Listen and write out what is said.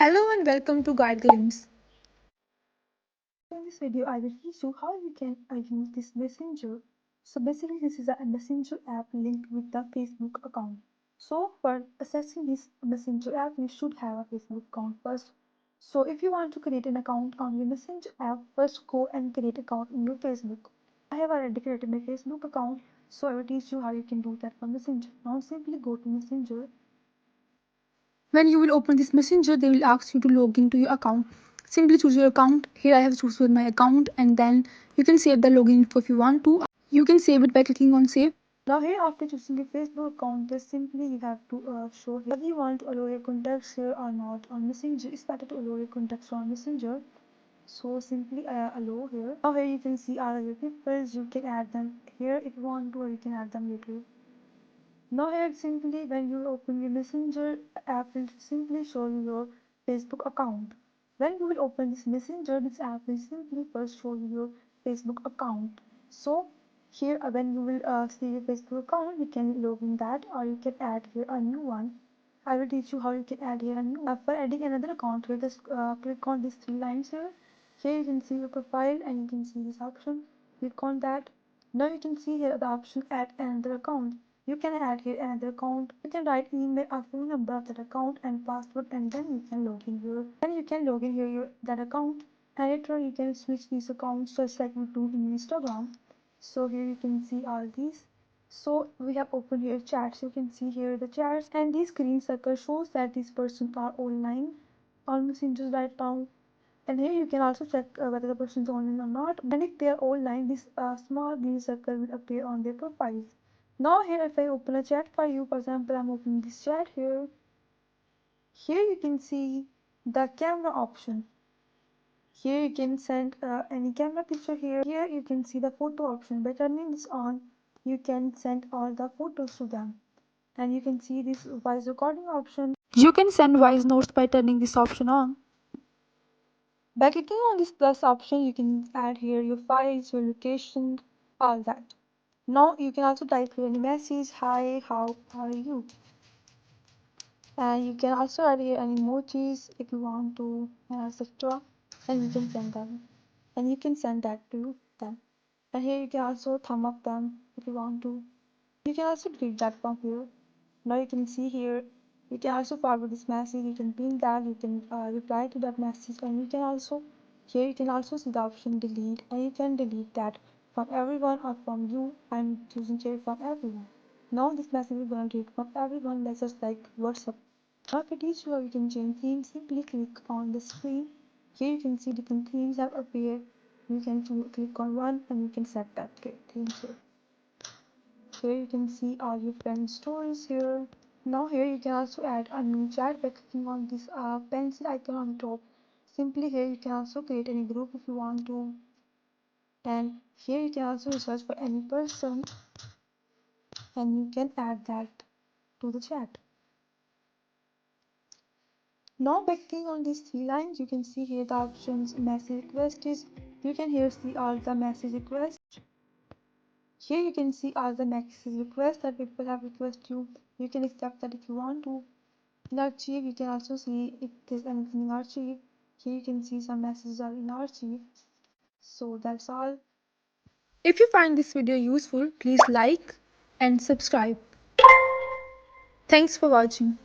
Hello and welcome to Guide Glimpse. In this video, I will teach you how you can use this messenger. So basically, this is a messenger app linked with the Facebook account. So for accessing this messenger app, you should have a Facebook account first. So if you want to create an account on your messenger app, first go and create account in your Facebook. I have already created my Facebook account, so I will teach you how you can do that for messenger. Now simply go to messenger. When you will open this messenger, they will ask you to log into your account. Simply choose your account. Here I have chosen my account, and then you can save the login info if you want to. You can save it by clicking on save. Now here, after choosing your Facebook account, just simply you have to show here whether you want to allow your contacts here or not on Messenger. It's better to allow your contacts on Messenger. So simply allow here. Now here you can see all your people. You can add them here if you want to, or you can add them later. Now here simply when you open your messenger app will simply show you your Facebook account. When you will open this app will simply first show you your Facebook account. So here when you will see your Facebook account, you can log in that or you can add here a new one. I will teach you how you can add here a new for adding another account. Here just click on these three lines here. Here you can see your profile and you can see this option. Click on that. Now you can see here the option add another account. You can add here another account. You can write email or phone number of that account and password, and then you can log in here. Then you can log in here that account. And later you can switch these accounts just like we do in Instagram. So here you can see all these. So we have opened here chats. You can see here the chats, and this green circle shows that these persons are online on Messenger right now. And here you can also check whether the person is online or not. And if they are online, this small green circle will appear on their profiles. Now here if I open a chat for you, for example, I'm opening this chat here. Here you can see the camera option. Here you can send any camera picture here. Here you can see the photo option. By turning this on, you can send all the photos to them. And you can see this voice recording option. You can send voice notes by turning this option on. By clicking on this plus option, you can add here your files, your location, all that. Now you can also type here any message, hi, how are you? And you can also add here any emojis if you want to, etc. And you can send them. And you can send that to them. And here you can also thumb up them if you want to. You can also delete that from here. Now you can see here, you can also forward this message, you can pin that, you can reply to that message, and you can also, here you can also see the option delete, and you can delete that from everyone or from you. I'm choosing here from everyone. Now this message is going to delete from everyone, that's just like WhatsApp. Now if it is sure you can change themes, simply click on the screen. Here you can see different themes have appeared. You can click on one and you can set that theme here. Here you can see all your friends' stories here. Now here you can also add a new chat by clicking on this pencil icon on top. Simply here you can also create any group if you want to. And here you can also search for any person and you can add that to the chat. Now by clicking on these three lines, you can see here the options message requests. You can here see all the message requests. Here you can see all the message requests that people have requested you. You can accept that if you want to. In archive, you can also see if there's anything in archive. Here you can see some messages are in archive. So that's all. If you find this video useful, please like and subscribe. Thanks for watching.